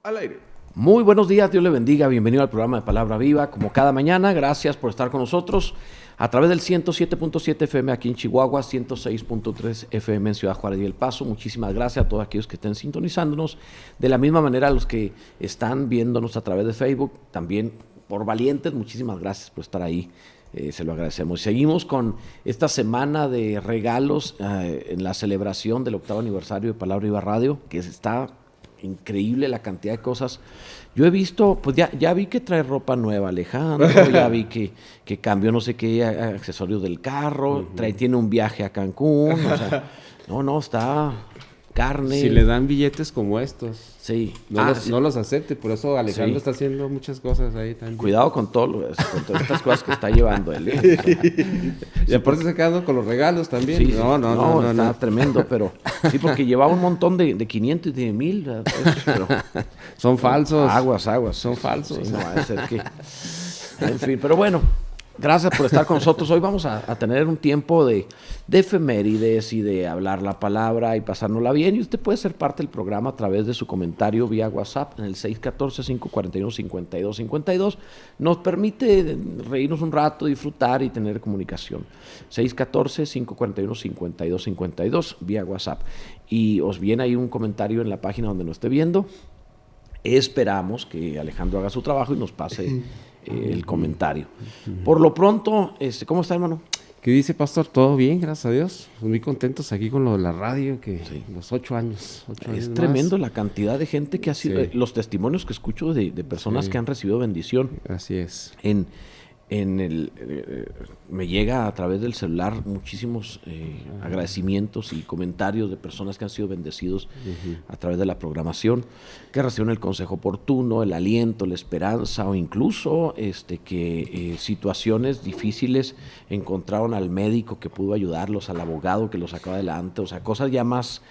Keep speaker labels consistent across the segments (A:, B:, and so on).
A: Al aire.
B: Muy buenos días, Dios le bendiga, bienvenido al programa de Palabra Viva, como cada mañana, gracias por estar con nosotros a través del 107.7 FM aquí en Chihuahua, 106.3 FM en Ciudad Juárez y El Paso. Muchísimas gracias a todos aquellos que estén sintonizándonos, de la misma manera a los que están viéndonos a través de Facebook, también por valientes, muchísimas gracias por estar ahí. Se lo agradecemos. Seguimos con esta semana de regalos en la celebración del 8º aniversario de Palabra Viva Radio, que está increíble la cantidad de cosas. Yo he visto, pues ya vi que trae ropa nueva Alejandro, ya vi que cambió no sé qué accesorios del carro, tiene un viaje a Cancún, o sea, no, está carne.
A: Si le dan billetes como estos,
B: sí.
A: no los acepte, por eso Alejandro está haciendo muchas cosas ahí también.
B: Cuidado con todas estas cosas que está llevando él. O sea,
A: y aparte se quedando con los regalos también.
B: Sí, no, está tremendo, pero sí, porque llevaba un montón de 500 y de 1000 pesos, pero
A: son falsos.
B: Aguas, son falsos. Sí, no va a ser que, en fin, pero bueno. Gracias por estar con nosotros. Hoy vamos a tener un tiempo de efemérides y de hablar la palabra y pasárnosla bien. Y usted puede ser parte del programa a través de su comentario vía WhatsApp en el 614-541-5252. Nos permite reírnos un rato, disfrutar y tener comunicación. 614-541-5252 vía WhatsApp. Y os viene ahí un comentario en la página donde nos esté viendo. Esperamos que Alejandro haga su trabajo y nos pase el comentario. Por lo pronto, ¿cómo está, hermano?
A: ¿Qué dice, pastor? ¿Todo bien? Gracias a Dios. Muy contentos aquí con lo de la radio, que los 8 años.
B: Es tremendo la cantidad de gente que ha sido, los testimonios que escucho de personas que han recibido bendición.
A: Así es.
B: Me llega a través del celular muchísimos agradecimientos y comentarios de personas que han sido bendecidos a través de la programación, que reciben el consejo oportuno, el aliento, la esperanza, o incluso que situaciones difíciles encontraron al médico que pudo ayudarlos, al abogado que los sacó adelante, o sea, cosas ya más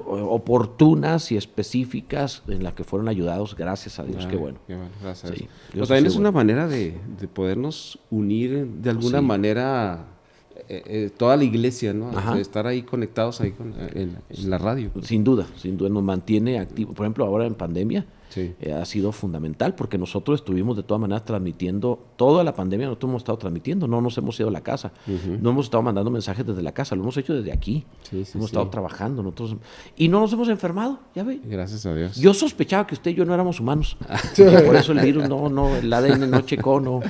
B: oportunas y específicas en las que fueron ayudados, gracias a Dios. Qué bueno.
A: Gracias a Dios. Pero también es una manera de podernos unir de alguna manera toda la iglesia, ¿no? De estar ahí conectados ahí en la radio.
B: Sin duda, nos mantiene activos. Por ejemplo, ahora en pandemia ha sido fundamental porque nosotros estuvimos de todas maneras transmitiendo, toda la pandemia nosotros hemos estado transmitiendo, no nos hemos ido a la casa, no hemos estado mandando mensajes desde la casa, lo hemos hecho desde aquí, hemos estado trabajando nosotros y no nos hemos enfermado, ya ve.
A: Gracias a Dios.
B: Yo sospechaba que usted y yo no éramos humanos, por eso el virus el ADN no checó, no.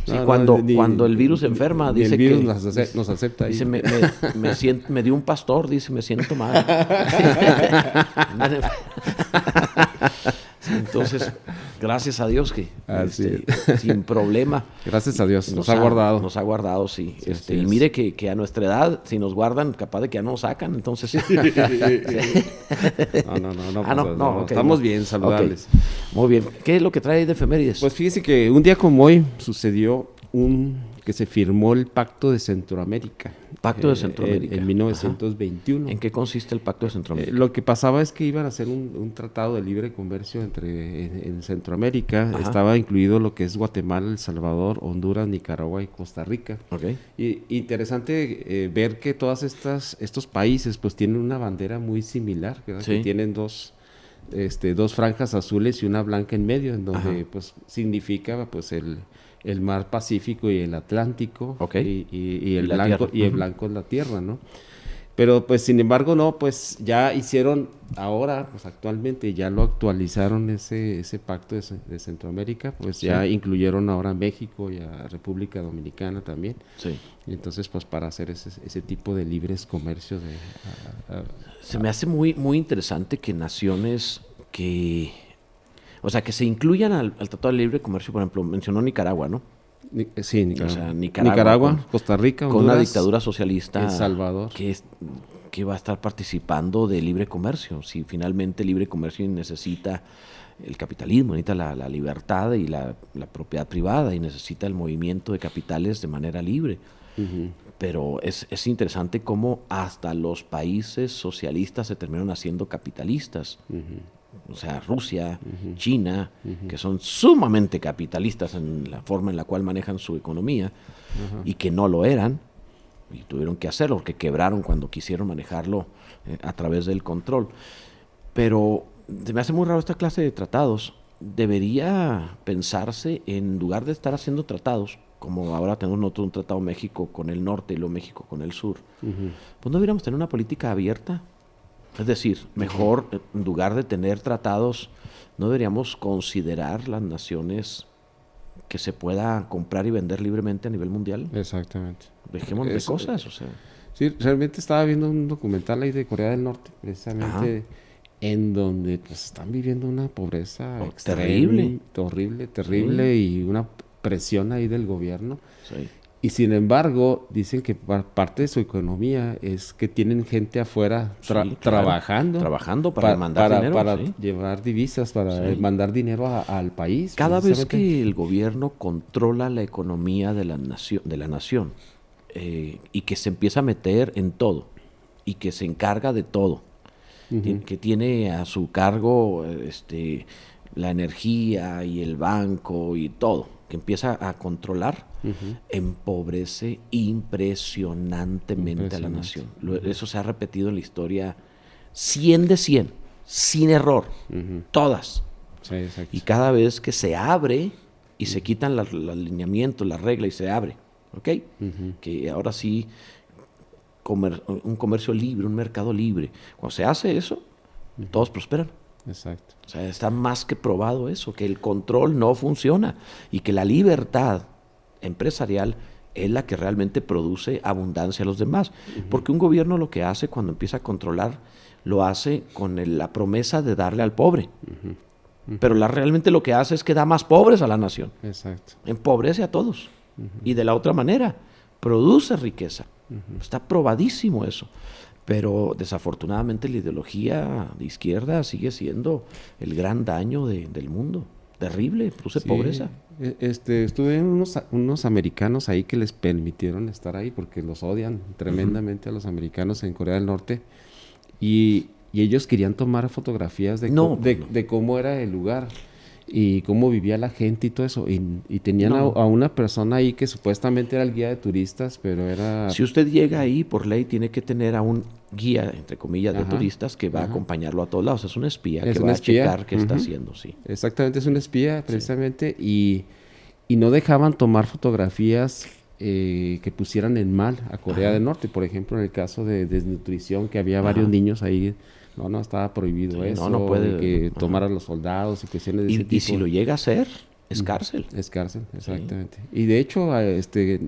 B: Sí, cuando el virus enferma, dice
A: el virus
B: que
A: nos acepta ahí.
B: Dice, me dio un pastor, dice, me siento mal. Entonces, gracias a Dios que sin problema.
A: Gracias a Dios, nos ha guardado.
B: Nos ha guardado, sí. Y mire que a nuestra edad, si nos guardan, capaz de que ya nos sacan, entonces.
A: No, estamos bien, saludables.
B: Okay. Muy bien. ¿Qué es lo que trae de efemérides?
A: Pues fíjese que un día como hoy sucedió que se firmó el Pacto de Centroamérica.
B: Pacto de Centroamérica.
A: En 1921.
B: ¿En qué consiste el Pacto de Centroamérica?
A: Lo que pasaba es que iban a hacer un tratado de libre comercio en Centroamérica. Estaba incluido lo que es Guatemala, El Salvador, Honduras, Nicaragua y Costa Rica. Y interesante ver que todas estos países pues tienen una bandera muy similar, ¿verdad? Que tienen dos franjas azules y una blanca en medio, en donde pues significa pues el mar Pacífico y el Atlántico, y el blanco y el blanco es la tierra, ¿no? Pero pues sin embargo no, pues ya hicieron ahora, pues actualmente ya lo actualizaron ese pacto de Centroamérica, pues ya incluyeron ahora a México y a República Dominicana también. Y entonces pues para hacer ese tipo de libres comercios
B: se me hace muy muy interesante que naciones que se incluyan al Tratado de Libre Comercio, por ejemplo, mencionó Nicaragua, ¿no?
A: Sí, Nicaragua.
B: O sea, Nicaragua,
A: Costa Rica,
B: Honduras, con una dictadura socialista,
A: El Salvador,
B: que va a estar participando de libre comercio. Si finalmente libre comercio necesita el capitalismo, necesita la libertad y la propiedad privada, y necesita el movimiento de capitales de manera libre. Pero es interesante cómo hasta los países socialistas se terminaron haciendo capitalistas. O sea, Rusia, China, que son sumamente capitalistas en la forma en la cual manejan su economía, y que no lo eran, y tuvieron que hacerlo, porque quebraron cuando quisieron manejarlo a través del control. Pero se me hace muy raro esta clase de tratados. Debería pensarse, en lugar de estar haciendo tratados, como ahora tenemos nosotros un tratado México con el norte y luego México con el sur, pues no deberíamos tener una política abierta. Es decir, mejor, en lugar de tener tratados, no deberíamos considerar las naciones que se pueda comprar y vender libremente a nivel mundial.
A: Exactamente.
B: Dejemos de cosas, o sea.
A: Sí, realmente estaba viendo un documental ahí de Corea del Norte, precisamente, en donde pues están viviendo una pobreza
B: terrible,
A: terrible, y una presión ahí del gobierno.
B: Sí.
A: Y sin embargo, dicen que parte de su economía es que tienen gente afuera trabajando
B: para mandar dinero.
A: Para llevar divisas, para mandar dinero al país.
B: Cada vez que el gobierno controla la economía de la nación, y que se empieza a meter en todo, y que se encarga de todo, que tiene a su cargo la energía y el banco y todo, que empieza a controlar, empobrece impresionantemente a la nación. Eso se ha repetido en la historia 100 de 100, sin error, todas.
A: Sí,
B: y cada vez que se abre y se quitan los alineamientos, las reglas y se abre, ¿ok? Que ahora sí, un comercio libre, un mercado libre. Cuando se hace eso, todos prosperan.
A: Exacto.
B: O sea, está más que probado eso, que el control no funciona y que la libertad empresarial es la que realmente produce abundancia a los demás. Porque un gobierno lo que hace cuando empieza a controlar, lo hace con la promesa de darle al pobre. Pero realmente lo que hace es que da más pobres a la nación.
A: Exacto.
B: Empobrece a todos. Y de la otra manera, produce riqueza. Está probadísimo eso. Pero desafortunadamente la ideología de izquierda sigue siendo el gran daño del mundo. Terrible, produce pobreza.
A: Estuve en unos americanos ahí que les permitieron estar ahí porque los odian tremendamente a los americanos en Corea del Norte. Y ellos querían tomar fotografías de cómo era el lugar y cómo vivía la gente y todo eso. Y tenían a una persona ahí que supuestamente era el guía de turistas, pero era...
B: Si usted llega ahí, por ley, tiene que tener a un guía, entre comillas, de turistas que va a acompañar a todos lados. Es un espía que va a checar qué está haciendo, sí.
A: Exactamente, es un espía, precisamente, y no dejaban tomar fotografías que pusieran en mal a Corea del Norte. Por ejemplo, en el caso de desnutrición, que había varios niños ahí... No, estaba prohibido eso.
B: No puede.
A: Que tomaran los soldados y cuestiones de ese tipo.
B: Y si lo llega a hacer, es cárcel.
A: Es cárcel, exactamente. Sí. Y de hecho,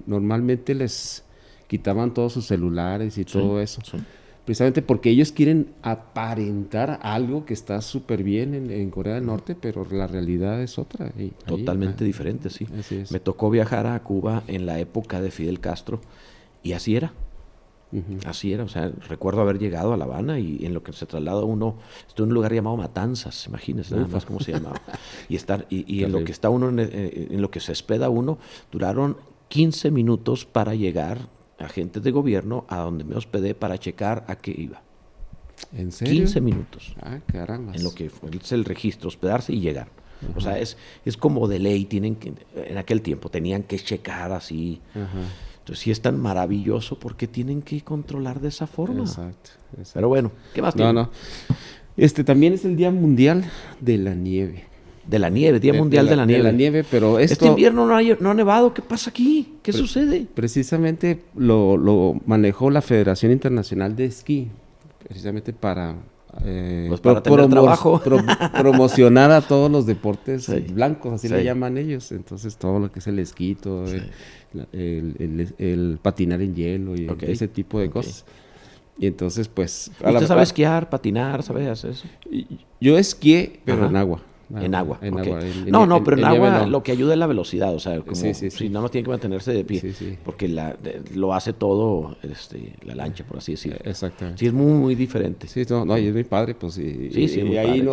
A: normalmente les quitaban todos sus celulares y todo eso. Sí. Precisamente porque ellos quieren aparentar algo que está súper bien en Corea del Norte, pero la realidad es otra.
B: Totalmente diferente, sí.
A: Así es.
B: Me tocó viajar a Cuba en la época de Fidel Castro y así era. Así era, o sea, recuerdo haber llegado a La Habana y en lo que se traslada uno, estoy en un lugar llamado Matanzas, imagínense nada más cómo se llamaba, y en lo que está uno, en lo que se hospeda uno, duraron 15 minutos para llegar agentes de gobierno a donde me hospedé para checar a qué iba.
A: ¿En serio?
B: 15 minutos.
A: Ah, caramba.
B: En lo que es el registro, hospedarse y llegar. O sea, es como de ley, en aquel tiempo tenían que checar así. Entonces, si es tan maravilloso, ¿por qué tienen que controlar de esa forma?
A: Exacto.
B: Pero bueno, ¿qué más tiene?
A: También es el Día Mundial de la Nieve.
B: De la nieve, Día Mundial de la Nieve.
A: De la nieve, pero
B: este invierno no ha nevado, ¿qué pasa aquí? ¿Qué sucede?
A: Precisamente lo manejó la Federación Internacional de Esquí, precisamente para...
B: para tener trabajo.
A: Promocionar a todos los deportes blancos, así le llaman ellos. Entonces, todo lo que es el esquí, todo el patinar en hielo y ese tipo de cosas. Y entonces, pues...
B: ¿Usted sabe esquiar, patinar, sabe hacer eso?
A: Yo esquié, pero en agua.
B: En agua.
A: En agua.
B: Pero en agua lo que ayuda es la velocidad, o sea, como
A: sí.
B: no tiene que mantenerse de pie, porque lo hace todo la lancha, por así decirlo.
A: Exactamente.
B: Sí, es muy, muy diferente.
A: Sí, y es muy padre, pues, y ahí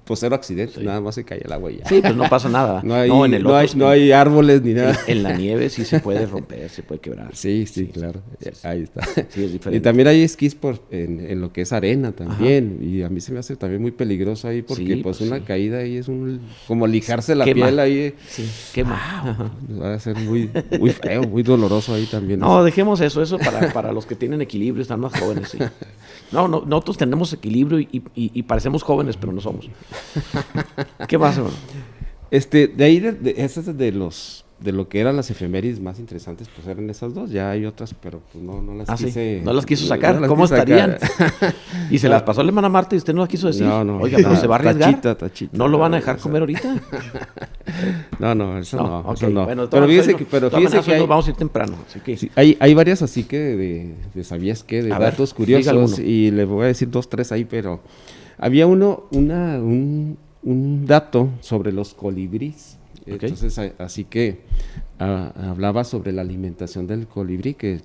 A: pues cero accidentes, nada más se cae el agua y ya.
B: Sí, pues no pasa nada.
A: No hay árboles ni nada.
B: En la nieve sí se puede romper, se puede quebrar.
A: Sí, claro, ahí está.
B: Sí, es diferente.
A: Y también hay esquís en lo que es arena también, y a mí se me hace también muy peligroso ahí, porque pues una caída caída ahí es como lijarse la piel ahí.
B: Sí, quema.
A: Va a ser muy, muy feo, muy doloroso ahí también.
B: No, dejemos eso para los que tienen equilibrio, están más jóvenes. Sí. No, nosotros tenemos equilibrio y parecemos jóvenes, pero no somos. ¿Qué más, hermano?
A: De ahí, esas de lo que eran las efemérides más interesantes, pues eran esas dos. Ya hay otras, pero pues no las quise.
B: Sí. No las quiso sacar. ¿Cómo estarían? Y se las pasó la hermana Marta y usted no las quiso decir.
A: No.
B: Oiga, pero se va a arriesgar.
A: Tachita.
B: ¿No lo van a dejar comer ahorita?
A: Eso no.
B: Okay. Bueno,
A: pero fíjese que
B: nos vamos a ir temprano. Así que...
A: sí, hay varias así que de ¿sabías qué? De datos curiosos. Y le voy a decir 2, 3 ahí, pero había un dato sobre los colibríes. Okay. Entonces, así que hablaba sobre la alimentación del colibrí, que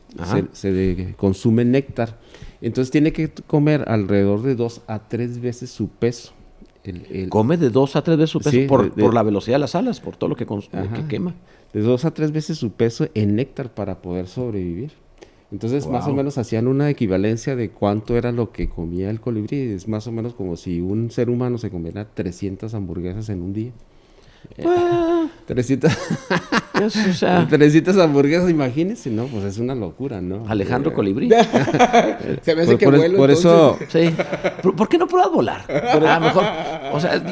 A: se consume néctar. Entonces tiene que comer alrededor de 2 a 3 veces su peso.
B: ¿Come de 2 a 3 veces su peso? Sí, por la velocidad de las alas, por todo lo que quema.
A: De 2 a 3 veces su peso en néctar para poder sobrevivir. Entonces, más o menos hacían una equivalencia de cuánto era lo que comía el colibrí. Es más o menos como si un ser humano se comiera 300 hamburguesas en un día. 300 300 hamburguesas, imagínense, ¿no? Pues es una locura, ¿no?
B: Alejandro Colibrí.
C: Se me hace que vuelo,
A: por eso.
B: Sí. ¿Por qué no pruebas volar?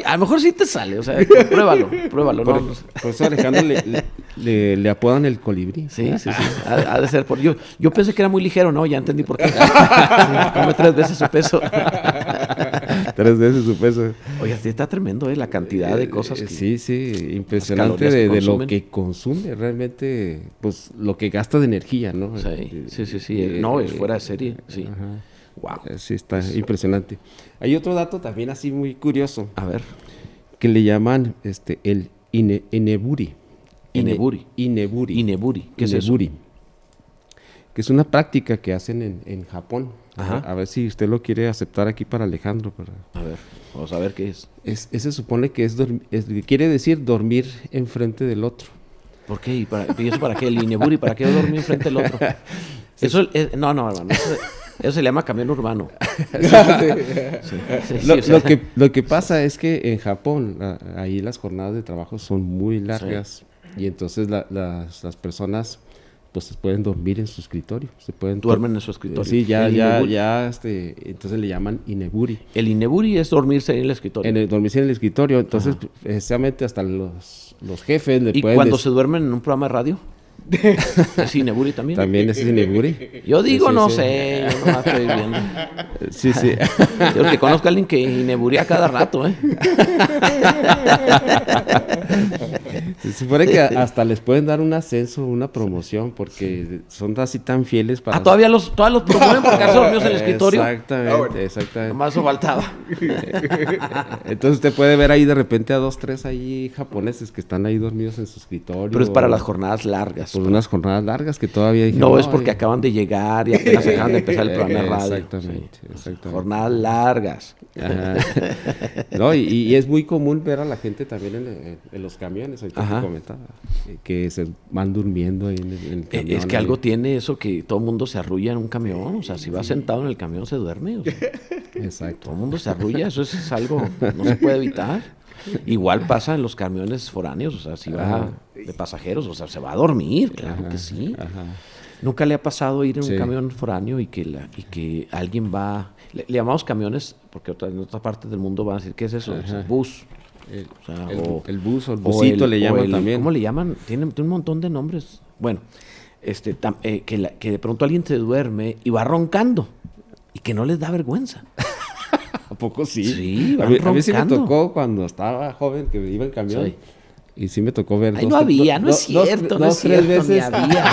B: A lo mejor sí te sale, o sea, pruébalo.
A: Por eso Alejandro le apodan el colibrí.
B: Sí. Ha de ser por yo pensé que era muy ligero, ¿no? Ya entendí por qué. Come 3 veces su peso.
A: 3 veces su peso.
B: Oye, está tremendo, la cantidad de cosas que...
A: Sí, impresionante de lo que consume realmente, pues lo que gasta de energía, ¿no?
B: Sí. No, es fuera de serie, sí. Wow.
A: Sí, está impresionante. Hay otro dato también así muy curioso.
B: A ver.
A: Que le llaman el ineburi.
B: Ineburi.
A: ¿Qué es eso? Que es una práctica que hacen en Japón. A ver si usted lo quiere aceptar aquí para Alejandro.
B: A ver, vamos a ver qué es.
A: Se supone que quiere decir dormir enfrente del otro.
B: ¿Por qué? ¿Y eso para qué? ¿El ineburi? ¿Para qué dormir enfrente del otro? Eso no, hermano. Eso se le llama camión urbano.
A: Lo que pasa es que en Japón, ahí las jornadas de trabajo son muy largas. Y entonces las personas pues pueden dormir en su escritorio.
B: Duermen en su escritorio.
A: Sí, entonces le llaman ineburi.
B: El ineburi es dormirse en el escritorio.
A: Dormirse en el escritorio. Entonces, precisamente hasta los jefes le pueden...
B: ¿Y cuando se duermen en un programa de radio? ¿Es ineburi también?
A: También es ineburi.
B: Yo digo, no sé, yo no estoy viendo.
A: Sí.
B: Yo que conozco a alguien que ineburía cada rato,
A: Se supone que hasta les pueden dar un ascenso, una promoción, porque son así tan fieles para...
B: todavía los promueven por quedarse dormidos en el escritorio.
A: Exactamente.
B: Más eso faltaba.
A: Entonces usted puede ver ahí de repente a 2, 3 ahí japoneses que están ahí dormidos en su escritorio.
B: Pero es para las jornadas largas.
A: Por unas jornadas largas que todavía dije...
B: No, es porque acaban de llegar y apenas acaban de empezar el programa de radio.
A: Exactamente.
B: Jornadas largas.
A: Ajá. No, y es muy común ver a la gente también en los camiones, ahorita te comentaba, que se van durmiendo ahí en el camión.
B: Es que algo tiene eso que todo el mundo se arrulla en un camión, o sea, si va sentado en el camión se duerme. O sea,
A: exacto.
B: Todo el mundo se arrulla, eso es algo, no se puede evitar. Igual pasa en los camiones foráneos, o sea, si va de pasajeros, o sea, se va a dormir, claro que sí. ¿Nunca le ha pasado ir en un camión foráneo y que alguien va... Le llamamos camiones, porque en otra parte del mundo van a decir, ¿qué es eso? Es bus.
A: El bus o el busito le llaman también.
B: ¿Cómo le llaman? Tiene un montón de nombres. Bueno, que de pronto alguien se duerme y va roncando y que no les da vergüenza.
A: ¿A poco sí?
B: Sí,
A: a mí sí me tocó cuando estaba joven que iba en camión. Sí. Y sí me tocó ver.
B: No había, no es cierto, no es cierto, ni había.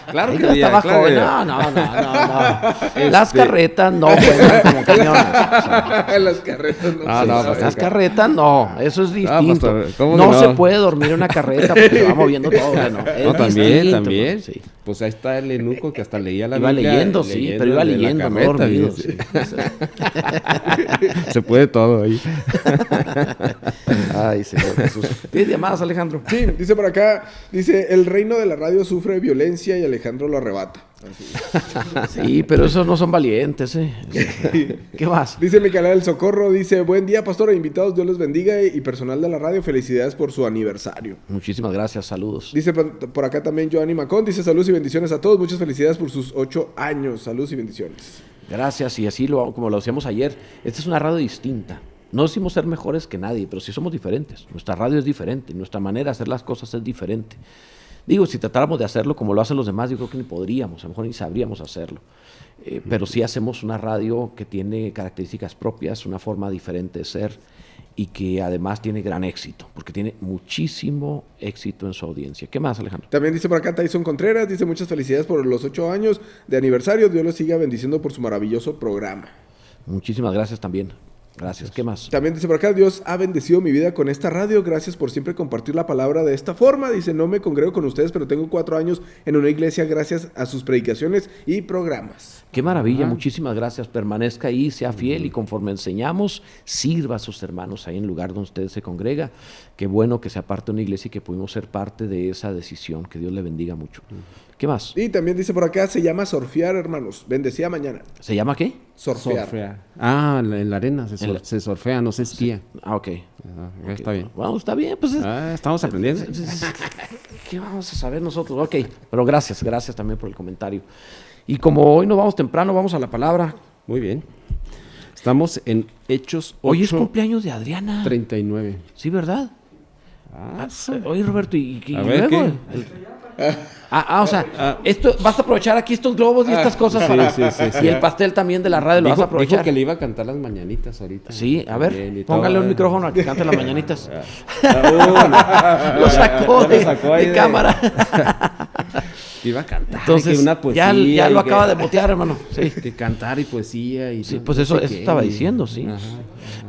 A: Claro que había.
B: Estaba joven. No. Las carretas no cuentan como camiones.
C: Las carretas no.
B: Las carretas no, eso es distinto. No se puede dormir en una carreta porque se va moviendo todo.
A: También. Sí. Pues ahí está el eunuco que hasta leía la Biblia.
B: Iba leyendo, sí, pero iba leyendo, no dormido. Sí.
A: Se puede todo ahí.
B: Ay, Señor Jesús. ¿Tienes llamadas, Alejandro?
C: Sí, dice por acá, el reino de la radio sufre violencia y Alejandro lo arrebata.
B: Sí, pero esos no son valientes, ¿eh? ¿Qué más?
C: Dice Micaela del Socorro, dice, buen día, pastor e invitados, Dios los bendiga y personal de la radio, felicidades por su aniversario.
B: Muchísimas gracias, saludos.
C: Dice por acá también Joanny Macón, dice saludos y bendiciones a todos, muchas felicidades por sus 8 años, saludos y bendiciones.
B: Gracias, y así como lo hacíamos ayer, esta es una radio distinta. No decimos ser mejores que nadie, pero sí somos diferentes. Nuestra radio es diferente, nuestra manera de hacer las cosas es diferente. Digo, si tratáramos de hacerlo como lo hacen los demás, yo creo que ni podríamos, a lo mejor ni sabríamos hacerlo. Pero sí hacemos una radio que tiene características propias, una forma diferente de ser y que además tiene gran éxito, porque tiene muchísimo éxito en su audiencia. ¿Qué más, Alejandro?
C: También dice por acá Tyson Contreras, dice muchas felicidades por los 8 años de aniversario, Dios los siga bendiciendo por su maravilloso programa.
B: Muchísimas gracias también. Gracias. ¿Qué más?
C: También dice por acá, Dios ha bendecido mi vida con esta radio, gracias por siempre compartir la palabra de esta forma. Dice, no me congrego con ustedes, pero tengo 4 años en una iglesia gracias a sus predicaciones y programas.
B: Qué maravilla, muchísimas gracias. Permanezca ahí, sea fiel y conforme enseñamos, sirva a sus hermanos ahí en el lugar donde usted se congrega. Qué bueno que sea parte de una iglesia y que pudimos ser parte de esa decisión. Que Dios le bendiga mucho. ¿Qué más?
C: Y también dice por acá, se llama surfear, hermanos. Bendecida mañana.
B: ¿Se llama qué?
C: Surfear.
A: Ah, en la arena se surfea, no se esquía.
B: Ah, ok.
A: Está bien.
B: Bueno, está bien, pues.
A: Estamos aprendiendo.
B: ¿Qué vamos a saber nosotros? Ok, pero gracias también por el comentario. Y como hoy nos vamos temprano, vamos a la palabra.
A: Muy bien. Estamos en Hechos 8.
B: Hoy es cumpleaños de Adriana.
A: 39.
B: Sí, ¿verdad? Oye, Roberto, ¿y
A: a ver,
B: luego? O sea, esto, vas a aprovechar aquí estos globos y estas cosas
A: sí.
B: Y el pastel también de la radio lo vas a aprovechar.
A: Dijo que le iba a cantar las mañanitas ahorita.
B: Sí, a ver,
A: Bien,
B: póngale
A: todo,
B: un micrófono a que cante las mañanitas.
A: Lo
B: sacó de cámara.
A: Iba a cantar.
B: Entonces,
A: una poesía,
B: ya lo acaba de motear, hermano. Sí.
A: Que cantar y poesía. Y
B: sí,
A: no,
B: pues
A: no
B: eso
A: sé qué.
B: estaba diciendo, sí.
A: Ajá.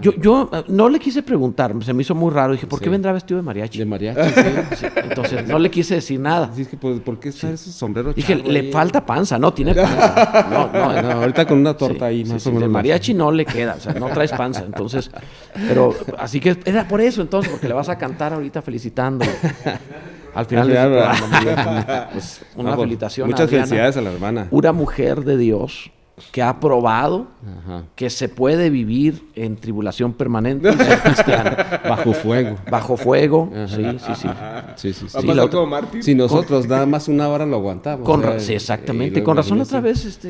B: Yo no le quise preguntar, se me hizo muy raro. Dije, ¿por qué vendrá vestido de mariachi?
A: De mariachi, sí.
B: Sí, entonces, no le quise decir nada.
A: Así es que, pues, ¿por qué está ese sombrero
B: Dije,
A: charro
B: le
A: ahí?
B: falta panza, no, tiene panza. No,
A: ahorita con una torta ahí,
B: sí,
A: más
B: sí,
A: o menos.
B: de mariachi no le queda, o sea, no traes panza, entonces, pero, así que era por eso, entonces, porque le vas a cantar ahorita felicitándolo. Al final del programa, pues, una felicitación
A: muchas
B: a Adriana,
A: felicidades a la hermana.
B: una mujer de Dios que ha probado que se puede vivir en tribulación permanente y ser cristiana.
A: Bajo fuego.
B: Bajo fuego, sí.
C: Va a pasar como mártir.
A: Si nosotros nada más una hora lo aguantamos.
B: Sí, exactamente. Con razón, otra vez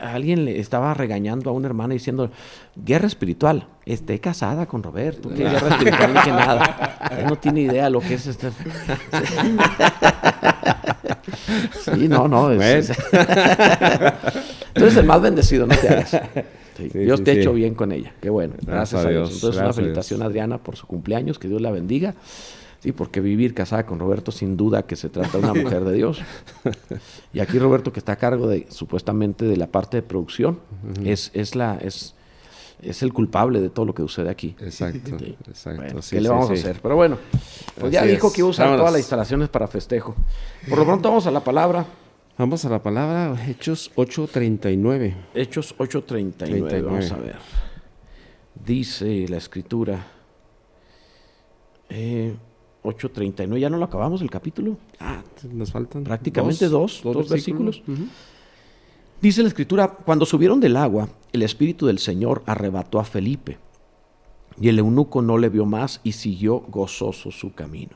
B: alguien le estaba regañando a una hermana diciendo, guerra espiritual, esté casada con Roberto. ¿Qué guerra espiritual? Ni que nada. Él no tiene idea lo que es este. Sí, no. Tú eres el más bendecido, no te hagas. Sí, Dios te ha hecho bien con ella. Qué bueno. Gracias a Dios. Entonces, una felicitación a Adriana por su cumpleaños. Que Dios la bendiga. Sí, porque vivir casada con Roberto, sin duda que se trata de una mujer de Dios. Y aquí Roberto, que está a cargo supuestamente de la parte de producción, es el culpable de todo lo que sucede aquí.
A: Exacto.
B: Bueno, ¿qué le vamos a hacer? Pero bueno, pues ya dijo que iba a usar todas las instalaciones para festejo. Por lo pronto vamos a la palabra.
A: Vamos a la palabra, Hechos 8:39.
B: Hechos 8:39, vamos a ver. Dice la escritura... 8:39, ya no lo acabamos el capítulo.
A: Nos faltan
B: prácticamente dos versículos. Dice la escritura, cuando subieron del agua, el Espíritu del Señor arrebató a Felipe, y el eunuco no le vio más y siguió gozoso su camino.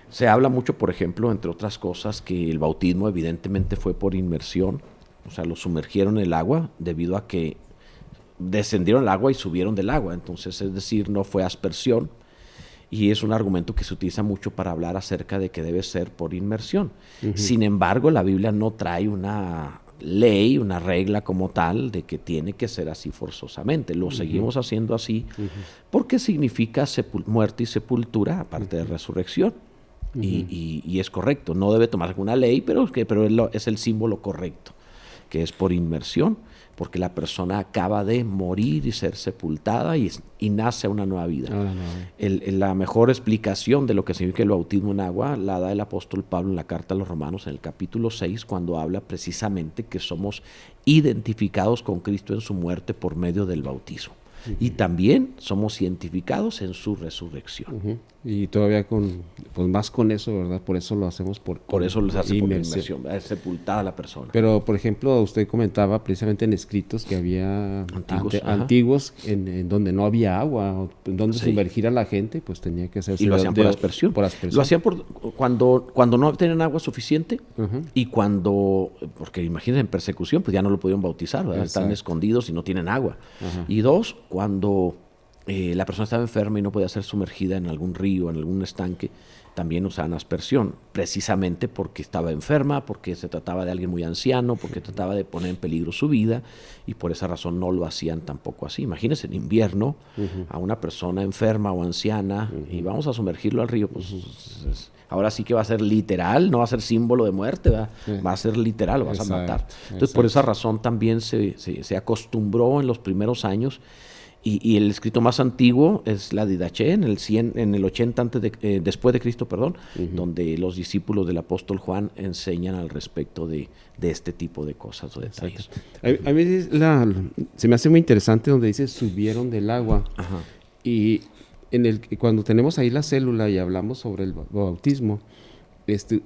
B: Se habla mucho, por ejemplo, entre otras cosas, que el bautismo evidentemente fue por inmersión, o sea, lo sumergieron en el agua debido a que descendieron al agua y subieron del agua, entonces, es decir, no fue aspersión. Y es un argumento que se utiliza mucho para hablar acerca de que debe ser por inmersión. Sin embargo, la Biblia no trae una ley, una regla como tal de que tiene que ser así forzosamente. Lo seguimos haciendo así porque significa muerte y sepultura, aparte de resurrección. Y es correcto. No debe tomar alguna ley, pero es el símbolo correcto, que es por inmersión, porque la persona acaba de morir y ser sepultada y nace una nueva vida. La mejor explicación de lo que significa el bautismo en agua la da el apóstol Pablo en la carta a los Romanos en el capítulo 6, cuando habla precisamente que somos identificados con Cristo en su muerte por medio del bautismo. Y también somos identificados en su resurrección.
A: Y todavía pues más con eso, ¿verdad? Por eso lo hacemos
B: por eso lo hace por inmersión, es sepultada la persona.
A: Pero, por ejemplo, usted comentaba precisamente en escritos que había antiguos en donde no había agua, en donde sumergir a la gente, pues tenía que hacerse.
B: Y lo hacían por aspersión. Lo hacían cuando no tenían agua suficiente y porque imagínense, en persecución, pues ya no lo podían bautizar, ¿verdad? Están escondidos y no tienen agua. Y dos, cuando la persona estaba enferma y no podía ser sumergida en algún río, en algún estanque, también usaban aspersión, precisamente porque estaba enferma, porque se trataba de alguien muy anciano, porque trataba de poner en peligro su vida, y por esa razón no lo hacían tampoco así. Imagínense en invierno a una persona enferma o anciana y vamos a sumergirlo al río, pues ahora sí que va a ser literal, no va a ser símbolo de muerte, ¿verdad? Va a ser literal, lo vas a matar. Entonces por esa razón también se acostumbró en los primeros años. Y el escrito más antiguo es la Didache, en el 80 después de Cristo, donde los discípulos del apóstol Juan enseñan al respecto de este tipo de cosas o detalles.
A: A mí se me hace muy interesante donde dice subieron del agua. Y cuando tenemos ahí la célula y hablamos sobre el bautismo,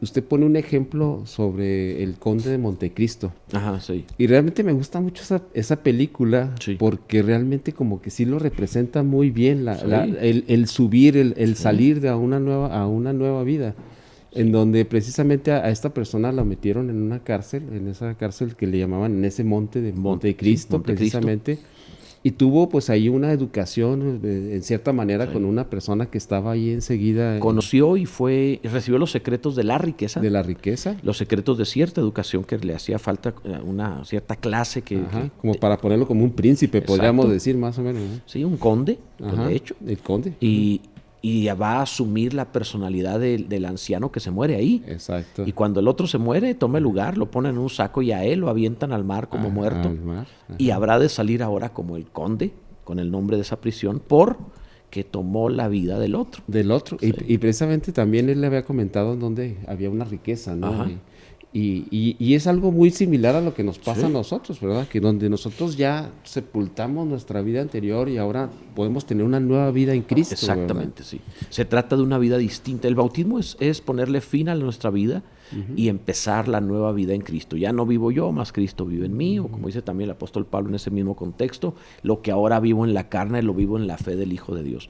A: usted pone un ejemplo sobre el Conde de Montecristo.
B: Sí.
A: Y realmente me gusta mucho esa película, porque realmente como que sí lo representa muy bien, el subir, el salir a una nueva vida, en donde precisamente a esta persona la metieron en una cárcel, en esa cárcel que le llamaban en ese monte de Montecristo, precisamente. Y tuvo pues ahí una educación en cierta manera con una persona que estaba ahí enseguida.
B: Conoció y recibió los secretos de la riqueza.
A: De la riqueza.
B: Los secretos de cierta educación que le hacía falta, una cierta clase
A: como para ponerlo como un príncipe, podríamos decir más o menos, ¿no?
B: Sí, un conde, de hecho.
A: El conde.
B: Y va a asumir la personalidad del anciano que se muere ahí.
A: Exacto.
B: Y cuando el otro se muere, toma el lugar, lo ponen en un saco y a él lo avientan al mar como muerto. Y habrá de salir ahora como el conde, con el nombre de esa prisión, porque tomó la vida del otro.
A: Sí. Y precisamente también él le había comentado en donde había una riqueza, ¿no? Y es algo muy similar a lo que nos pasa a nosotros, ¿verdad? Que donde nosotros ya sepultamos nuestra vida anterior y ahora podemos tener una nueva vida en Cristo.
B: Exactamente, ¿verdad? Sí. Se trata de una vida distinta. El bautismo es ponerle fin a nuestra vida y empezar la nueva vida en Cristo. Ya no vivo yo, más Cristo vive en mí, o como dice también el apóstol Pablo en ese mismo contexto, lo que ahora vivo en la carne, lo vivo en la fe del Hijo de Dios.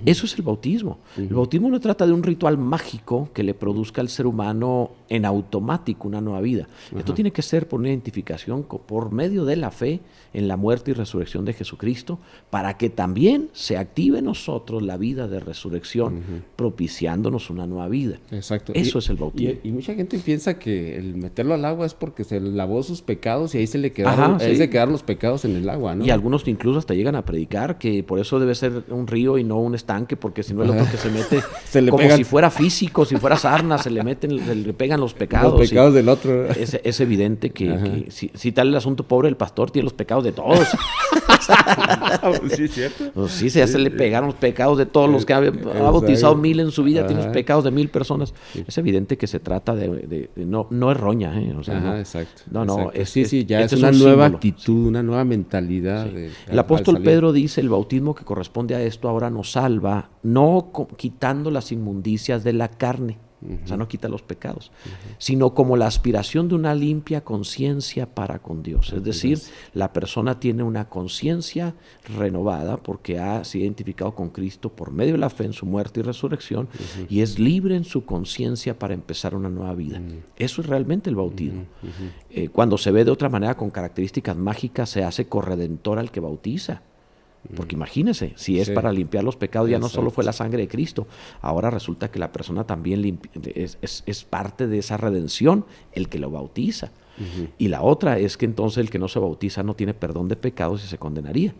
B: Eso es el bautismo. El bautismo no trata de un ritual mágico que le produzca al ser humano en automático una nueva vida. Esto tiene que ser por una identificación por medio de la fe en la muerte y resurrección de Jesucristo, para que también se active en nosotros la vida de resurrección, propiciándonos una nueva vida.
A: Exacto.
B: Eso es el bautismo.
A: Y mucha gente piensa que el meterlo al agua es porque se lavó sus pecados y ahí se le quedaron los pecados en el agua, ¿no?
B: Y algunos incluso hasta llegan a predicar que por eso debe ser un río y no un estanque, porque si no el otro que se mete si fuera físico, si fuera sarna, se le pegan los pecados.
A: Los pecados del otro.
B: Es evidente que si tal el asunto, pobre el pastor tiene los pecados de todos.
A: Sí, es cierto.
B: Pues sí, se le pegaron los pecados de todos los que ha bautizado 1000 en su vida, tiene los pecados de 1000 personas. Es evidente que se trata no es roña, ¿eh? O sea,
A: exacto.
B: No,
A: ya es una nueva actitud, una nueva mentalidad.
B: El apóstol Pedro dice: el bautismo que corresponde a esto ahora nos salva, no quitando las inmundicias de la carne. O sea, no quita los pecados, sino como la aspiración de una limpia conciencia para con Dios. Es decir, la persona tiene una conciencia renovada porque se ha identificado con Cristo por medio de la fe en su muerte y resurrección, y es libre en su conciencia para empezar una nueva vida. Eso es realmente el bautismo. Cuando se ve de otra manera, con características mágicas, se hace corredentor al que bautiza. Porque imagínese, si es para limpiar los pecados, ya no solo fue la sangre de Cristo, ahora resulta que la persona también es parte de esa redención, el que lo bautiza. Y la otra es que entonces el que no se bautiza no tiene perdón de pecados y se condenaría.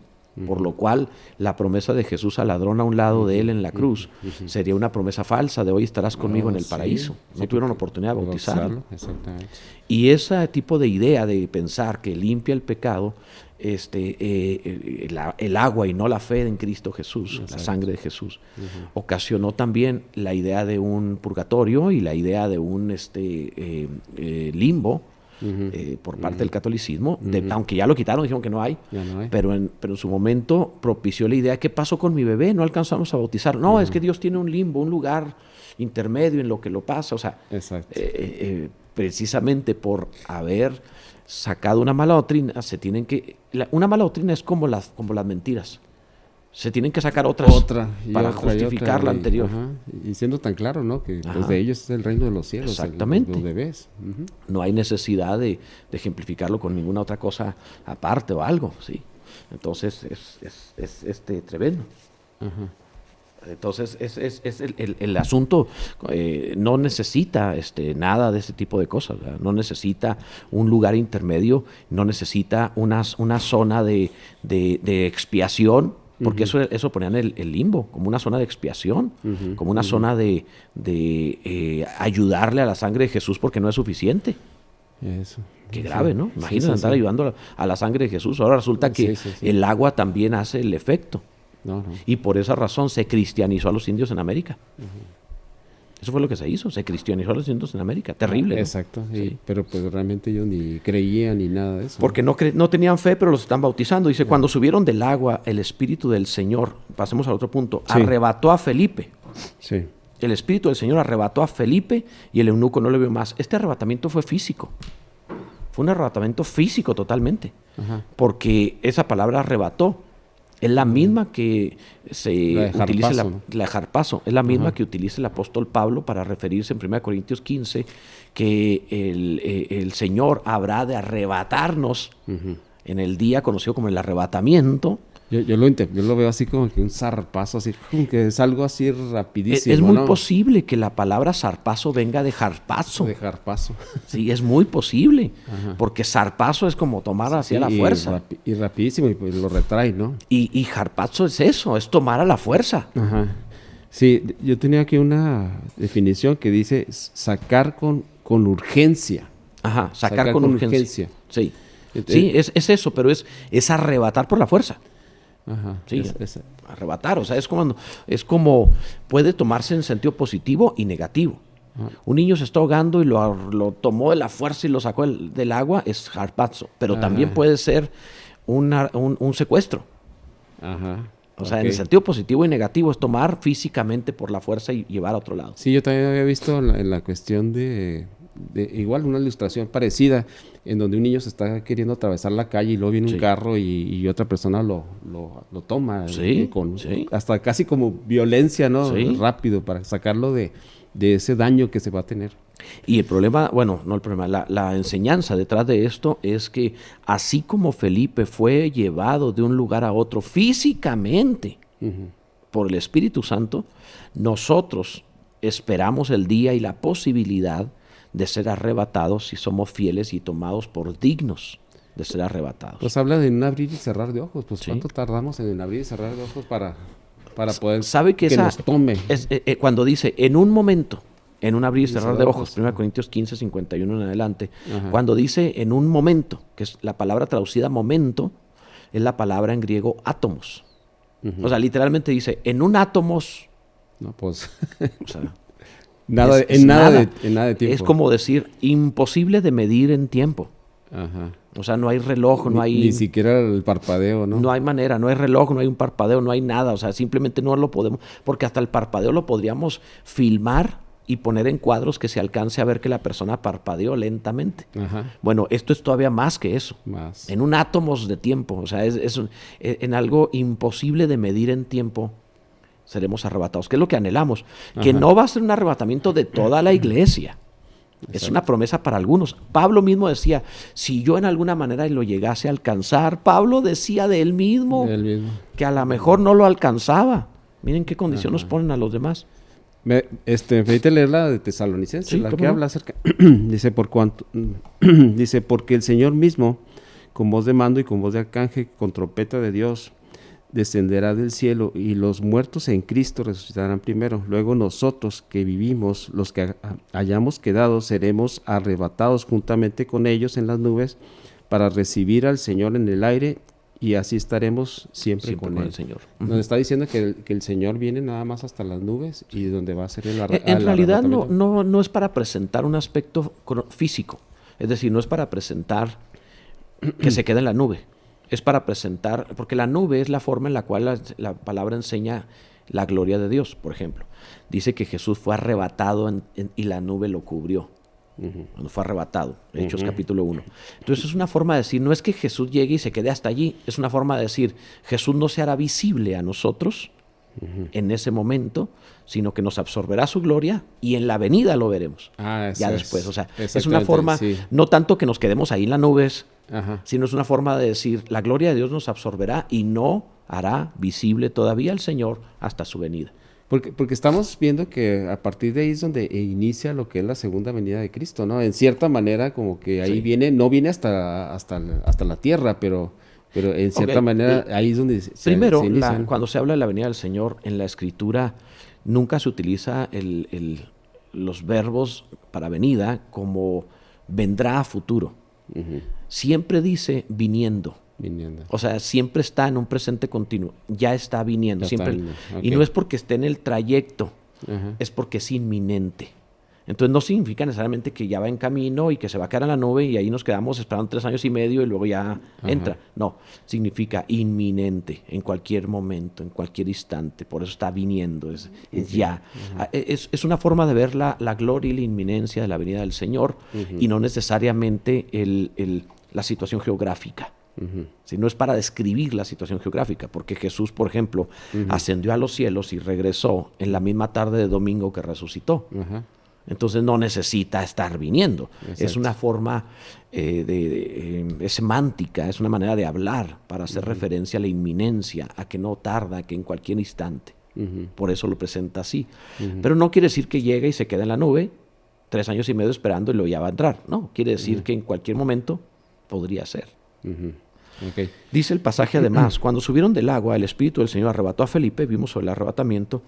B: Por lo cual la promesa de Jesús al ladrón a un lado de él en la cruz sería una promesa falsa de hoy estarás conmigo en el paraíso. No tuvieron oportunidad de bautizarlo. Y ese tipo de idea de pensar que limpia el pecado, el agua y no la fe en Cristo Jesús, la sangre de Jesús, ocasionó también la idea de un purgatorio y la idea de un limbo, por parte del catolicismo, aunque ya lo quitaron, dijeron que no hay, pero en su momento propició la idea, ¿qué pasó con mi bebé? No alcanzamos a bautizar. No, es que Dios tiene un limbo, un lugar intermedio en lo que lo pasa. O sea, precisamente por haber sacado una mala doctrina, una mala doctrina es como las mentiras. Se tienen que sacar otra para justificar la anterior.
A: Y siendo tan claro, ¿no? Que los de ellos es el reino de los cielos.
B: Exactamente.
A: Los bebés.
B: No hay necesidad de ejemplificarlo con ninguna otra cosa aparte o algo, ¿sí? Entonces es tremendo. Entonces el asunto no necesita nada de ese tipo de cosas, ¿verdad? No necesita un lugar intermedio, no necesita una zona de expiación, porque eso ponían el limbo, como una zona de expiación, como una zona de ayudarle a la sangre de Jesús porque no es suficiente.
A: Eso.
B: Qué grave, ¿no? Imagínate andar ayudando a la sangre de Jesús. Ahora resulta que el agua también hace el efecto. No. Y por esa razón se cristianizó a los indios en América. Eso fue lo que se hizo, se cristianizó a los indios en América. Terrible, ¿no?
A: Exacto, sí. Pero pues realmente ellos ni creían ni nada de eso.
B: Porque no tenían fe, pero los están bautizando. Dice, cuando subieron del agua, el Espíritu del Señor, pasemos al otro punto, arrebató a Felipe.
A: Sí.
B: El Espíritu del Señor arrebató a Felipe y el eunuco no le vio más. Este arrebatamiento fue físico. Fue un arrebatamiento físico totalmente. Porque esa palabra arrebató es la misma que se utiliza la harpazo, es la misma que utiliza el apóstol Pablo para referirse en 1 Corintios 15 que el Señor habrá de arrebatarnos en el día conocido como el arrebatamiento.
A: Yo lo veo así como que un zarpazo, así que es algo así rapidísimo.
B: Es muy posible que la palabra zarpazo venga de harpazo.
A: De harpazo.
B: Sí, es muy posible, porque zarpazo es como tomar hacia la fuerza.
A: Y rapidísimo, y pues lo retrae, ¿no?
B: Y harpazo es eso, es tomar a la fuerza.
A: Sí, yo tenía aquí una definición que dice sacar con urgencia.
B: Sacar con urgencia. Sí, es eso, pero es arrebatar por la fuerza. Sí, arrebatar, o sea, es como puede tomarse en sentido positivo y negativo. Un niño se está ahogando y lo tomó de la fuerza y lo sacó del agua, es harpazo, pero también puede ser un secuestro. O sea, en el sentido positivo y negativo es tomar físicamente por la fuerza y llevar a otro lado.
A: Sí, yo también había visto en la cuestión de igual una ilustración parecida en donde un niño se está queriendo atravesar la calle y luego viene un carro y otra persona lo toma hasta casi como violencia, ¿no? Rápido para sacarlo de ese daño que se va a tener.
B: Y el problema, bueno, no el problema, la enseñanza detrás de esto es que así como Felipe fue llevado de un lugar a otro físicamente por el Espíritu Santo, nosotros esperamos el día y la posibilidad de ser arrebatados si somos fieles y tomados por dignos de ser arrebatados.
A: Pues habla de un abrir y cerrar de ojos. Pues ¿cuánto tardamos en abrir y cerrar de ojos para poder
B: ¿sabe que nos tome? Cuando dice en un momento, en un abrir y cerrar de ojos, 1 Corintios 15, 51 en adelante, cuando dice en un momento, que es la palabra traducida momento, es la palabra en griego átomos. O sea, literalmente dice en un átomos.
A: No, pues.
B: O sea,
A: nada de tiempo.
B: Es como decir, imposible de medir en tiempo. O sea, no hay reloj, no hay...
A: Ni siquiera el parpadeo, ¿no?
B: No hay manera, no hay reloj, no hay un parpadeo, no hay nada. O sea, simplemente no lo podemos... Porque hasta el parpadeo lo podríamos filmar y poner en cuadros que se alcance a ver que la persona parpadeó lentamente. Bueno, esto es todavía más que eso. En un átomos de tiempo. O sea, es en algo imposible de medir en tiempo. Seremos arrebatados, que es lo que anhelamos, que no va a ser un arrebatamiento de toda la iglesia. Es una promesa para algunos. Pablo mismo decía, si yo en alguna manera lo llegase a alcanzar, Pablo decía de él mismo que a lo mejor no lo alcanzaba. Miren qué condición nos ponen a los demás.
A: Me permite leer la de Tesalonicenses, la que habla acerca. Dice, dice, porque el Señor mismo, con voz de mando y con voz de arcángel, con trompeta de Dios, descenderá del cielo y los muertos en Cristo resucitarán primero. Luego nosotros que vivimos, los que hayamos quedado, seremos arrebatados juntamente con ellos en las nubes para recibir al Señor en el aire y así estaremos siempre con el Señor. Nos está diciendo que el Señor viene nada más hasta las nubes y donde va a ser el arrebatamiento.
B: En realidad no es para presentar un aspecto físico, Es decir, no es para presentar que se quede en la nube. Es para presentar, porque la nube es la forma en la cual la palabra enseña la gloria de Dios, por ejemplo. Dice que Jesús fue arrebatado y la nube lo cubrió. Cuando fue arrebatado, Hechos capítulo 1. Entonces es una forma de decir, no es que Jesús llegue y se quede hasta allí, es una forma de decir, Jesús no se hará visible a nosotros en ese momento, sino que nos absorberá su gloria y en la venida lo veremos. Ya después, o sea, es una forma, no tanto que nos quedemos ahí en las nubes, sino es una forma de decir, la gloria de Dios nos absorberá y no hará visible todavía al Señor hasta su venida.
A: Porque estamos viendo que a partir de ahí es donde inicia lo que es la segunda venida de Cristo, ¿no? En cierta manera como que ahí viene, no viene hasta la tierra, pero en cierta manera ahí es donde
B: primero, cuando se habla de la venida del Señor en la Escritura, nunca se utiliza los verbos para venida como vendrá a futuro. Siempre dice viniendo. O sea, siempre está en un presente continuo. Ya está viniendo. Y no es porque esté en el trayecto, es porque es inminente. Entonces no significa necesariamente que ya va en camino y que se va a quedar en la nube y ahí nos quedamos esperando 3 años y medio y luego ya entra. No, significa inminente, en cualquier momento, en cualquier instante. Por eso está viniendo, es ya. Es una forma de ver la gloria y la inminencia de la venida del Señor y no necesariamente la situación geográfica. Si no es para describir la situación geográfica, porque Jesús, por ejemplo, ascendió a los cielos y regresó en la misma tarde de domingo que resucitó. Entonces no necesita estar viniendo. Exacto. Es una forma es semántica, es una manera de hablar para hacer referencia a la inminencia, a que no tarda, que en cualquier instante. Por eso lo presenta así. Pero no quiere decir que llegue y se quede en la nube 3 años y medio esperando y luego ya va a entrar. No, quiere decir que en cualquier momento podría ser. Dice el pasaje además, cuando subieron del agua, el Espíritu del Señor arrebató a Felipe, vimos sobre el arrebatamiento,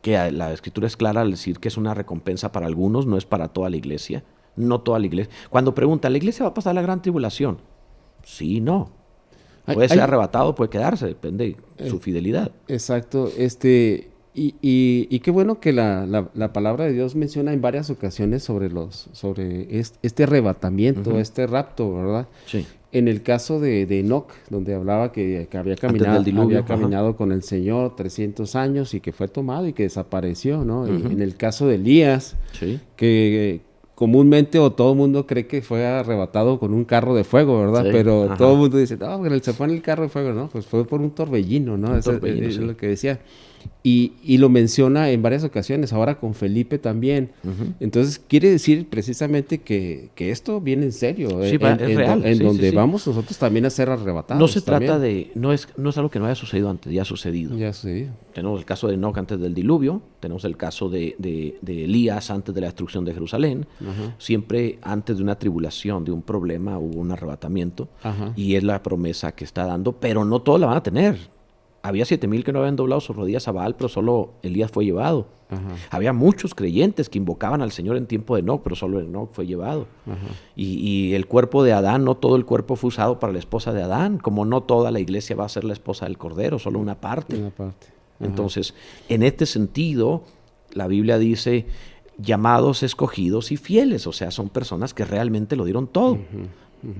B: que la Escritura es clara al decir que es una recompensa para algunos, no es para toda la iglesia, no toda la iglesia. Cuando pregunta, ¿la iglesia va a pasar la gran tribulación? Sí, no. Puede ser arrebatado, puede quedarse, depende de su fidelidad.
A: Exacto. Y qué bueno que la palabra de Dios menciona en varias ocasiones sobre este arrebatamiento, este rapto, ¿verdad? Sí. En el caso de Enoc, donde hablaba que había caminado con el Señor 300 años y que fue tomado y que desapareció, ¿no? En el caso de Elías, que comúnmente o todo el mundo cree que fue arrebatado con un carro de fuego, ¿verdad? Pero todo el mundo dice, no, pero él se fue en el carro de fuego, ¿no? Pues fue por un torbellino, ¿no? Es lo que decía. Y lo menciona en varias ocasiones, ahora con Felipe también. Entonces quiere decir precisamente que esto viene en serio,
B: es real.
A: Donde vamos nosotros también a ser arrebatados.
B: No se trata no es algo que no haya sucedido antes, ya ha sucedido.
A: Ya ha sucedido.
B: Tenemos el caso de Enoc antes del diluvio, tenemos el caso de Elías antes de la destrucción de Jerusalén. Siempre antes de una tribulación, de un problema, hubo un arrebatamiento. Y es la promesa que está dando, pero no todos la van a tener. Había 7,000 que no habían doblado sus rodillas a Baal, pero solo Elías fue llevado. Había muchos creyentes que invocaban al Señor en tiempo de Enoc, pero solo Enoc fue llevado. Y el cuerpo de Adán, no todo el cuerpo fue usado para la esposa de Adán, como no toda la iglesia va a ser la esposa del Cordero, solo una parte. Entonces, en este sentido, la Biblia dice llamados, escogidos y fieles, o sea, son personas que realmente lo dieron todo.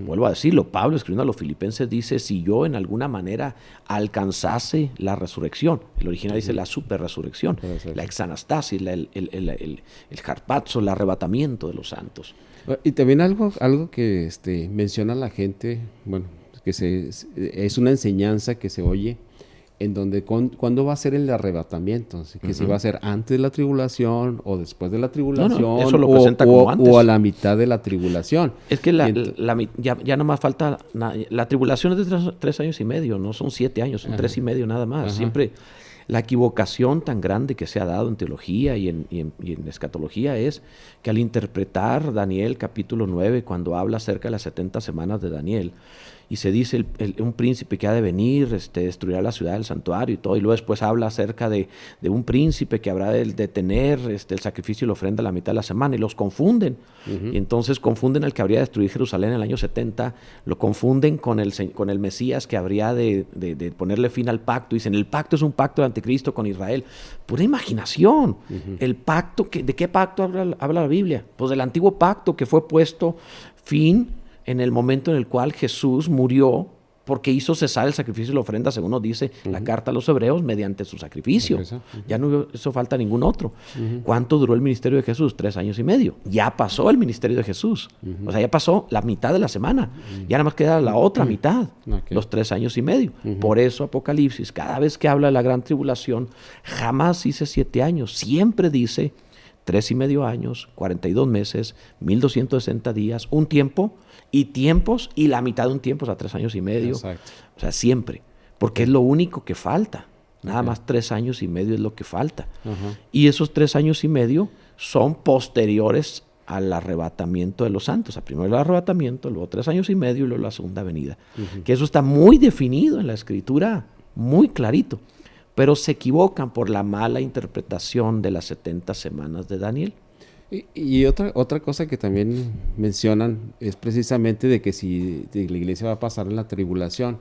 B: Vuelvo a decirlo, Pablo escribiendo a los Filipenses dice, si yo en alguna manera alcanzase la resurrección, el original dice la superresurrección, la exanastasis, el harpazo, el arrebatamiento de los santos.
A: Y también algo que menciona la gente, bueno, que es una enseñanza que se oye, en donde ¿cuándo va a ser el arrebatamiento? Que si va a ser antes de la tribulación o después de la tribulación,
B: eso lo presenta como antes.
A: O a la mitad de la tribulación.
B: Es que ya no más falta, la tribulación es de 3 años y medio, no son 7 años, son 3 y medio nada más. Siempre la equivocación tan grande que se ha dado en teología y en escatología es que al interpretar Daniel capítulo 9, cuando habla acerca de las 70 semanas de Daniel, y se dice un príncipe que ha de venir, destruirá la ciudad del santuario y todo, y luego después habla acerca de un príncipe que habrá de tener el sacrificio y la ofrenda a la mitad de la semana, y los confunden. Y entonces confunden al que habría de destruir Jerusalén en el año 70, lo confunden con el Mesías que habría de ponerle fin al pacto. Dicen, el pacto es un pacto anticristo con Israel. Pura imaginación. El pacto, ¿de qué pacto habla la Biblia? Pues del antiguo pacto que fue puesto fin en el momento en el cual Jesús murió porque hizo cesar el sacrificio y la ofrenda, según nos dice la carta a los hebreos, mediante su sacrificio. Ya no hizo falta ningún otro. ¿Cuánto duró el ministerio de Jesús? 3 años y medio. Ya pasó el ministerio de Jesús. O sea, ya pasó la mitad de la semana. Ya nada más queda la otra mitad, los 3 años y medio. Por eso Apocalipsis, cada vez que habla de la gran tribulación, jamás dice 7 años. Siempre dice 3 y medio años, 42 meses, 1260 días, un tiempo y tiempos y la mitad de un tiempo, o sea, 3 años y medio.
A: Exacto.
B: O sea, siempre. Porque es lo único que falta. Nada más 3 años y medio es lo que falta. Y esos 3 años y medio son posteriores al arrebatamiento de los santos. O sea, primero el arrebatamiento, luego 3 años y medio y luego la segunda venida. Que eso está muy definido en la Escritura, muy clarito. Pero se equivocan por la mala interpretación de las 70 semanas de Daniel.
A: Y otra cosa que también mencionan es precisamente de que si la iglesia va a pasar en la tribulación,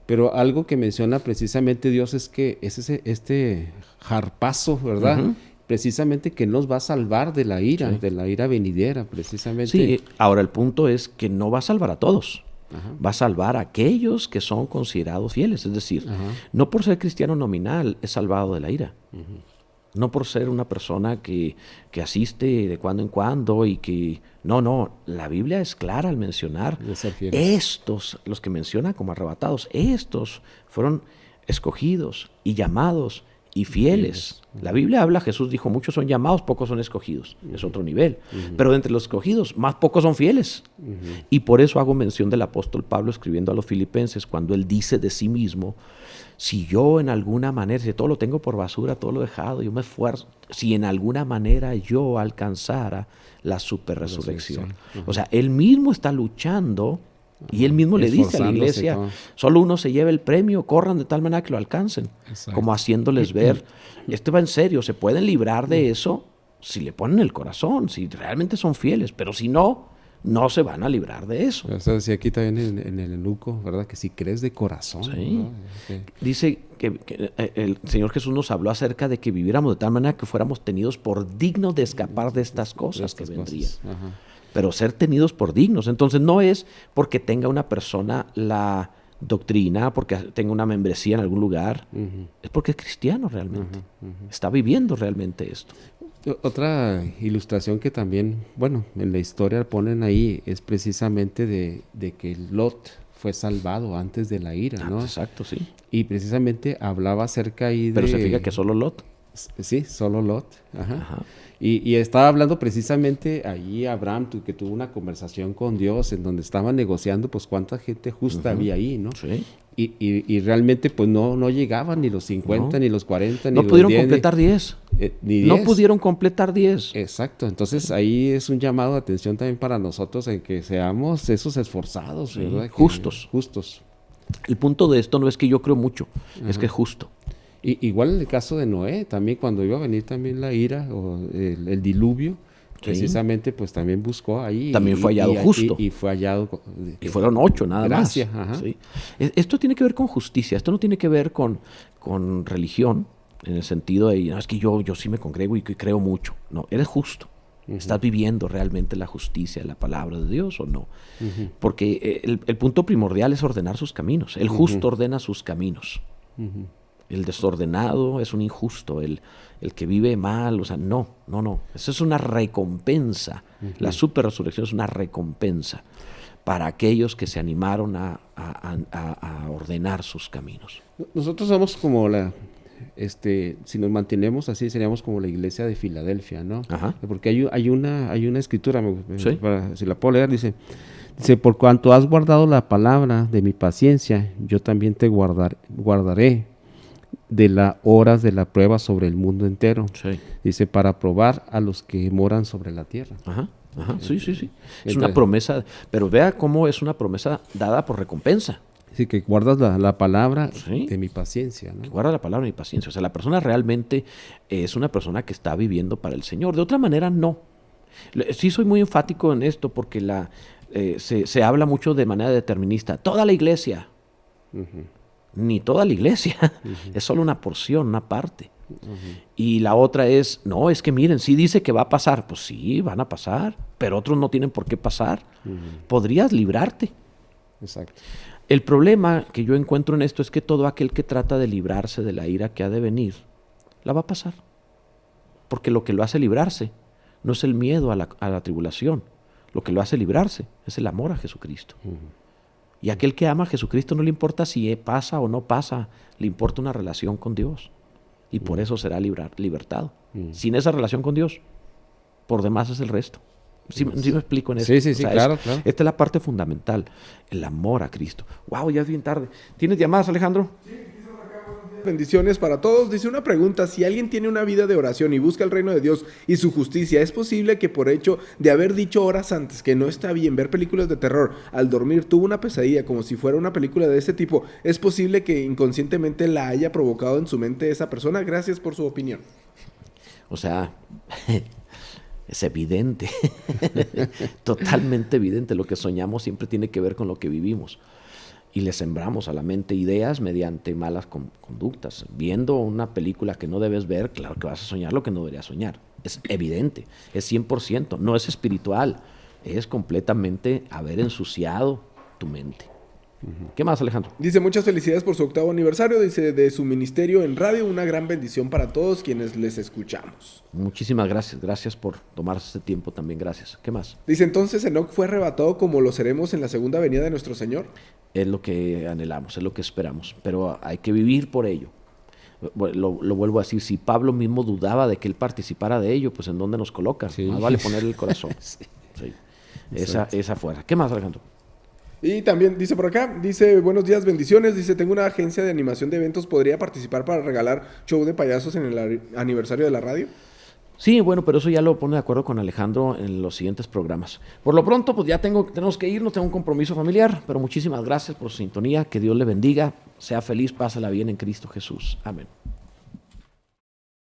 A: pero algo que menciona precisamente Dios es que es este jarpazo, ¿verdad? Precisamente que nos va a salvar de la ira venidera, precisamente.
B: Sí, ahora el punto es que no va a salvar a todos. Va a salvar a aquellos que son considerados fieles. Es decir, no por ser cristiano nominal es salvado de la ira. No por ser una persona que asiste de cuando en cuando y que... No, la Biblia es clara al mencionar estos, los que menciona como arrebatados, estos fueron escogidos y llamados y fieles. La Biblia habla, Jesús dijo, muchos son llamados, pocos son escogidos. Es otro nivel. Pero de entre los escogidos, más pocos son fieles. Y por eso hago mención del apóstol Pablo escribiendo a los filipenses, cuando él dice de sí mismo, si yo en alguna manera, si todo lo tengo por basura, todo lo he dejado, yo me esfuerzo, si en alguna manera yo alcanzara la superresurrección. O sea, él mismo está luchando y él mismo le dice a la iglesia, solo uno se lleva el premio, corran de tal manera que lo alcancen. Como haciéndoles ver, esto va en serio, se pueden librar de eso si le ponen el corazón, si realmente son fieles, pero si no se van a librar de eso.
A: O sea, decía aquí también en el eunuco, ¿verdad? Que si crees de corazón.
B: Sí. Dice que el Señor Jesús nos habló acerca de que viviéramos de tal manera que fuéramos tenidos por dignos de escapar de estas cosas que vendrían. Pero ser tenidos por dignos. Entonces no es porque tenga una persona la doctrina, porque tenga una membresía en algún lugar. Es porque es cristiano realmente. Está viviendo realmente esto.
A: Otra ilustración que también, bueno, en la historia ponen ahí es precisamente de que Lot fue salvado antes de la ira, ¿no?
B: Exacto, sí.
A: Y precisamente hablaba acerca ahí de...
B: Pero se fija que solo Lot.
A: Sí, solo Lot. Y estaba hablando precisamente ahí Abraham, que tuvo una conversación con Dios en donde estaban negociando pues cuánta gente justa había ahí, ¿no?
B: Sí.
A: Y realmente pues no llegaban ni los 50, ni los 40, ni los 10.
B: No pudieron completar 10.
A: Ni 10.
B: No pudieron completar 10.
A: Exacto. Entonces ahí es un llamado de atención también para nosotros en que seamos esos esforzados, ¿verdad? Justos.
B: El punto de esto no es que yo creo mucho, es que es justo.
A: Igual en el caso de Noé, también cuando iba a venir también la ira o el diluvio, precisamente pues también buscó ahí.
B: También fue hallado justo.
A: Y fue hallado.
B: Y fueron 8 nada más.
A: Gracias.
B: Sí. Esto tiene que ver con justicia, esto no tiene que ver con religión, en el sentido de, no, es que yo sí me congrego y creo mucho. No, eres justo. ¿Estás viviendo realmente la justicia de la palabra de Dios o no? Porque el punto primordial es ordenar sus caminos. El justo ordena sus caminos. El desordenado es un injusto, el que vive mal, o sea, no. Eso es una recompensa. La superresurrección es una recompensa para aquellos que se animaron a ordenar sus caminos.
A: Nosotros somos como si nos mantenemos así, seríamos como la iglesia de Filadelfia, ¿no? Porque hay una escritura, si la puedo leer, dice, por cuanto has guardado la palabra de mi paciencia, yo también te guardaré de las horas de la prueba sobre el mundo entero. Dice, para probar a los que moran sobre la tierra.
B: Sí. Es una promesa, pero vea cómo es una promesa dada por recompensa.
A: Sí, que guardas la palabra de mi paciencia, ¿no?
B: Guarda la palabra de mi paciencia. O sea, la persona realmente es una persona que está viviendo para el Señor. De otra manera, no. Sí soy muy enfático en esto porque se habla mucho de manera determinista. Toda la iglesia. ni toda la iglesia, es solo una porción, una parte. Y la otra es, no, es que miren, sí dice que va a pasar, pues sí, van a pasar, pero otros no tienen por qué pasar. Podrías librarte.
A: Exacto.
B: El problema que yo encuentro en esto es que todo aquel que trata de librarse de la ira que ha de venir, la va a pasar. Porque lo que lo hace librarse no es el miedo a la tribulación, lo que lo hace librarse es el amor a Jesucristo. Y aquel que ama a Jesucristo no le importa si pasa o no pasa, le importa una relación con Dios. Y por eso será libertado. Sin esa relación con Dios, por demás es el resto. ¿Sí me explico en eso?
A: Sí, claro.
B: Esta es la parte fundamental, el amor a Cristo. Wow, ya es bien tarde. ¿Tienes llamadas, Alejandro?
C: Sí. Bendiciones para todos. Dice una pregunta: si alguien tiene una vida de oración y busca el reino de Dios y su justicia, ¿es posible que por hecho de haber dicho horas antes que no está bien ver películas de terror, al dormir tuvo una pesadilla como si fuera una película de ese tipo? ¿Es posible que inconscientemente la haya provocado en su mente esa persona? Gracias por su opinión.
B: O sea, es evidente, totalmente evidente. Lo que soñamos siempre tiene que ver con lo que vivimos. Y le sembramos a la mente ideas mediante malas conductas. Viendo una película que no debes ver, claro que vas a soñar lo que no deberías soñar. Es evidente, es 100%, no es espiritual, es completamente haber ensuciado tu mente. ¿Qué más, Alejandro?
C: Dice, muchas felicidades por su 8º aniversario, dice, de su ministerio en radio, una gran bendición para todos quienes les escuchamos.
B: Muchísimas gracias por tomarse este tiempo también, gracias. ¿Qué más?
C: Dice, entonces Enoc fue arrebatado como lo seremos en la segunda venida de nuestro Señor.
B: Es lo que anhelamos, es lo que esperamos, pero hay que vivir por ello. Lo vuelvo a decir, si Pablo mismo dudaba de que él participara de ello, pues ¿en dónde nos coloca?
A: Sí.
B: Más vale ponerle el corazón. Sí. Esa fuera. ¿Qué más, Alejandro?
C: Y también dice por acá, dice, buenos días, bendiciones, dice, tengo una agencia de animación de eventos, ¿podría participar para regalar show de payasos en el aniversario de la radio?
B: Sí, bueno, pero eso ya lo pone de acuerdo con Alejandro en los siguientes programas. Por lo pronto, pues ya tenemos que irnos, tengo un compromiso familiar, pero muchísimas gracias por su sintonía, que Dios le bendiga, sea feliz, pásala bien en Cristo Jesús. Amén.